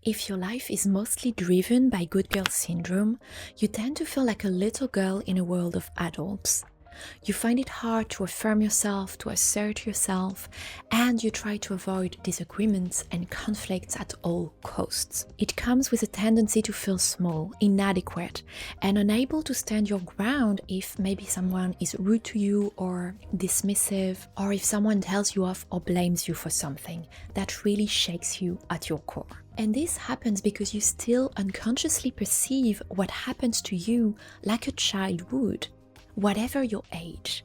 If your life is mostly driven by good girl syndrome, you tend to feel like a little girl in a world of adults. You find it hard to affirm yourself, to assert yourself, and you try to avoid disagreements and conflicts at all costs. It comes with a tendency to feel small, inadequate, and unable to stand your ground if maybe someone is rude to you or dismissive, or if someone tells you off or blames you for something that really shakes you at your core. And this happens because you still unconsciously perceive what happens to you like a child would, whatever your age.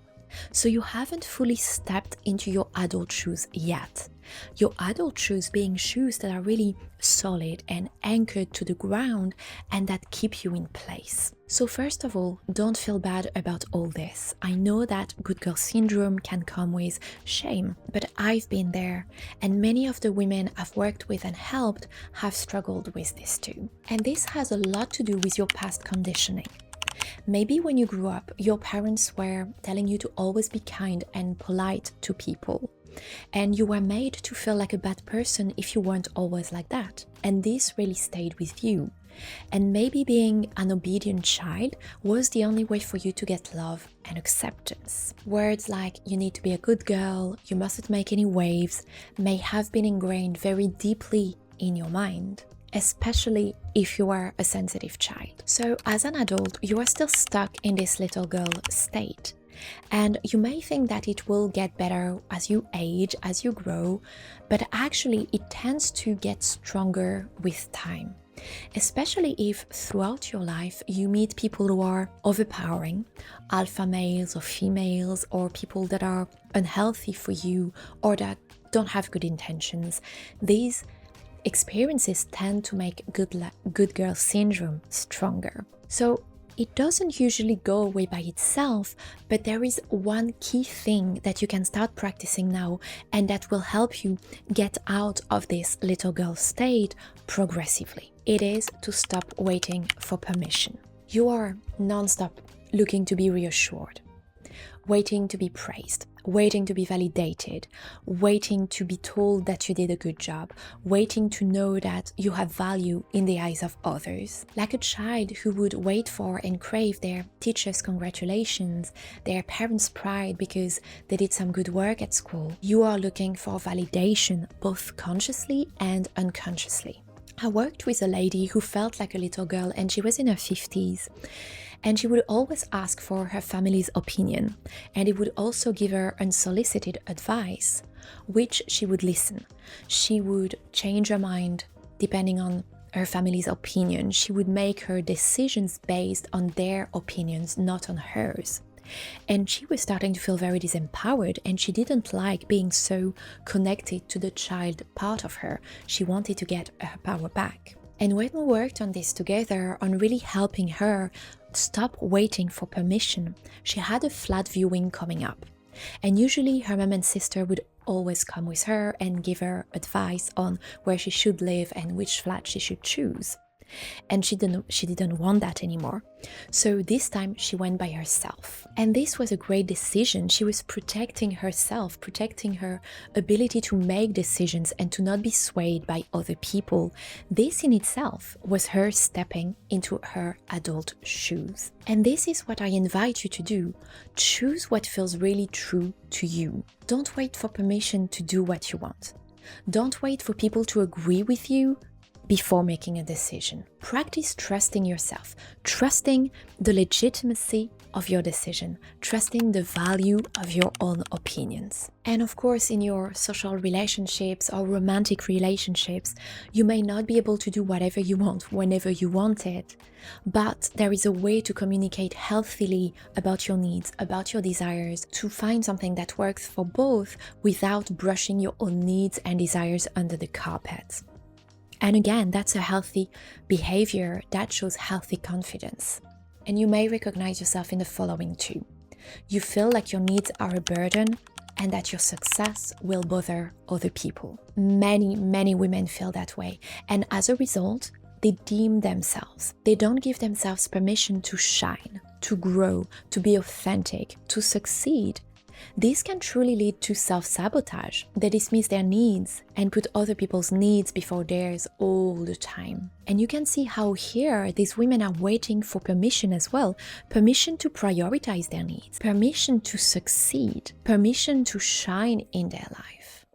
So you haven't fully stepped into your adult shoes yet. Your adult shoes being shoes that are really solid and anchored to the ground and that keep you in place. So first of all, don't feel bad about all this. I know that good girl syndrome can come with shame, but I've been there, and many of the women I've worked with and helped have struggled with this too. And this has a lot to do with your past conditioning. Maybe when you grew up, your parents were telling you to always be kind and polite to people, and you were made to feel like a bad person if you weren't always like that. And this really stayed with you. And maybe being an obedient child was the only way for you to get love and acceptance. Words like "you need to be a good girl," "you mustn't make any waves" may have been ingrained very deeply in your mind, especially if you are a sensitive child. So as an adult, you are still stuck in this little girl state. And you may think that it will get better as you age, as you grow, but actually it tends to get stronger with time. Especially if throughout your life you meet people who are overpowering, alpha males or females, or people that are unhealthy for you or that don't have good intentions. These experiences tend to make good girl syndrome stronger. So it doesn't usually go away by itself, but there is one key thing that you can start practicing now, and that will help you get out of this little girl state progressively. It is to stop waiting for permission. You are non-stop looking to be reassured, waiting to be praised, waiting to be validated, waiting to be told that you did a good job, waiting to know that you have value in the eyes of others. Like a child who would wait for and crave their teacher's congratulations, their parents' pride because they did some good work at school. You are looking for validation both consciously and unconsciously. I worked with a lady who felt like a little girl, and she was in her 50s. And she would always ask for her family's opinion, and it would also give her unsolicited advice, which she would listen. She would change her mind depending on her family's opinion. She would make her decisions based on their opinions, not on hers. And she was starting to feel very disempowered, and she didn't like being so connected to the child part of her. She wanted to get her power back. And when we worked on this together, on really helping her stop waiting for permission, she had a flat viewing coming up. And usually her mom and sister would always come with her and give her advice on where she should live and which flat she should choose. And she didn't want that anymore. So this time she went by herself. And this was a great decision. She was protecting herself, protecting her ability to make decisions and to not be swayed by other people. This in itself was her stepping into her adult shoes. And this is what I invite you to do. Choose what feels really true to you. Don't wait for permission to do what you want. Don't wait for people to agree with you before making a decision. Practice trusting yourself, trusting the legitimacy of your decision, trusting the value of your own opinions. And of course, in your social relationships or romantic relationships, you may not be able to do whatever you want whenever you want it, but there is a way to communicate healthily about your needs, about your desires, to find something that works for both without brushing your own needs and desires under the carpet. And again, that's a healthy behavior that shows healthy confidence. And you may recognize yourself in the following too. You feel like your needs are a burden and that your success will bother other people. Many women feel that way. And as a result, they deem themselves. They don't give themselves permission to shine, to grow, to be authentic, to succeed. This can truly lead to self-sabotage. They dismiss their needs and put other people's needs before theirs all the time. And you can see how here these women are waiting for permission as well. Permission to prioritize their needs, permission to succeed, permission to shine in their life,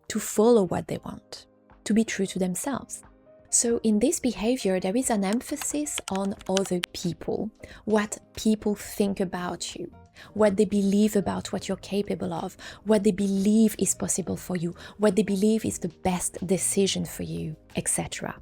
to follow what they want, to be true to themselves. So in this behavior, there is an emphasis on other people, what people think about you, what they believe about what you're capable of, what they believe is possible for you, what they believe is the best decision for you, etc.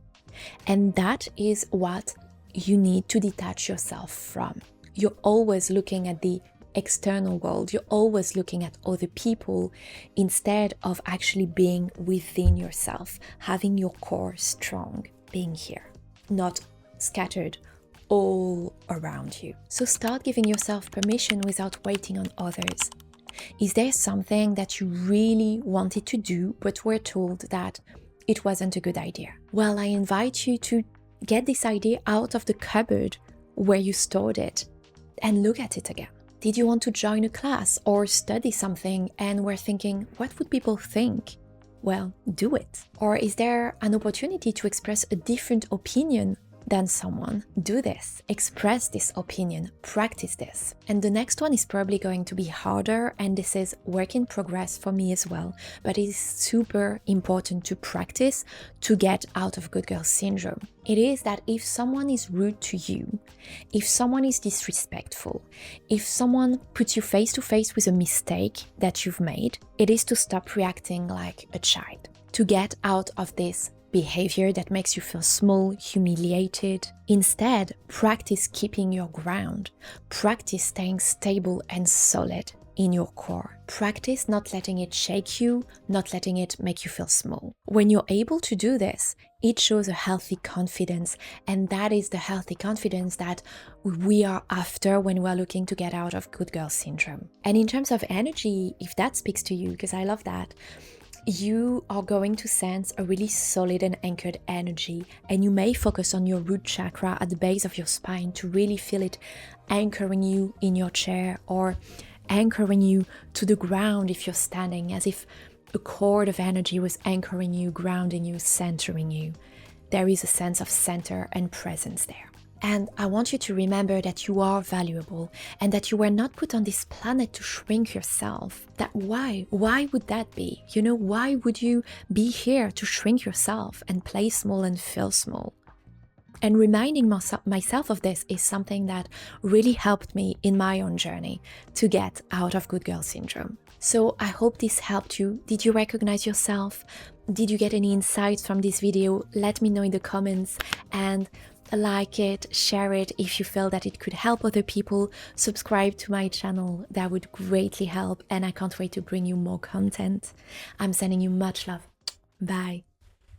And that is what you need to detach yourself from. You're always looking at the external world, you're always looking at other people instead of actually being within yourself, having your core strong, being here, not scattered all around you. So start giving yourself permission without waiting on others. Is there something that you really wanted to do but were told that it wasn't a good idea? Well, I invite you to get this idea out of the cupboard where you stored it and look at it again. Did you want to join a class or study something and were thinking, what would people think? Well, do it. Or is there an opportunity to express a different opinion than someone? Do this. Express this opinion. Practice this. And the next one is probably going to be harder, and this is work in progress for me as well. But it is super important to practice to get out of good girl syndrome. It is that if someone is rude to you, if someone is disrespectful, if someone puts you face to face with a mistake that you've made, it is to stop reacting like a child, to get out of this behavior that makes you feel small, humiliated. Instead, practice keeping your ground. Practice staying stable and solid in your core. Practice not letting it shake you, not letting it make you feel small. When you're able to do this, it shows a healthy confidence, and that is the healthy confidence that we are after when we're looking to get out of good girl syndrome. And in terms of energy, if that speaks to you, because I love that, you are going to sense a really solid and anchored energy, and you may focus on your root chakra at the base of your spine to really feel it anchoring you in your chair or anchoring you to the ground if you're standing, as if a cord of energy was anchoring you, grounding you, centering you. There is a sense of center and presence there. And I want you to remember that you are valuable and that you were not put on this planet to shrink yourself. Why would that be? Why would you be here to shrink yourself and play small and feel small? And reminding myself of this is something that really helped me in my own journey to get out of good girl syndrome. So I hope this helped you. Did you recognize yourself? Did you get any insights from this video? Let me know in the comments, and like it, share it if you feel that it could help other people. Subscribe to my channel, that would greatly help, and I can't wait to bring you more content. I'm sending you much love. Bye.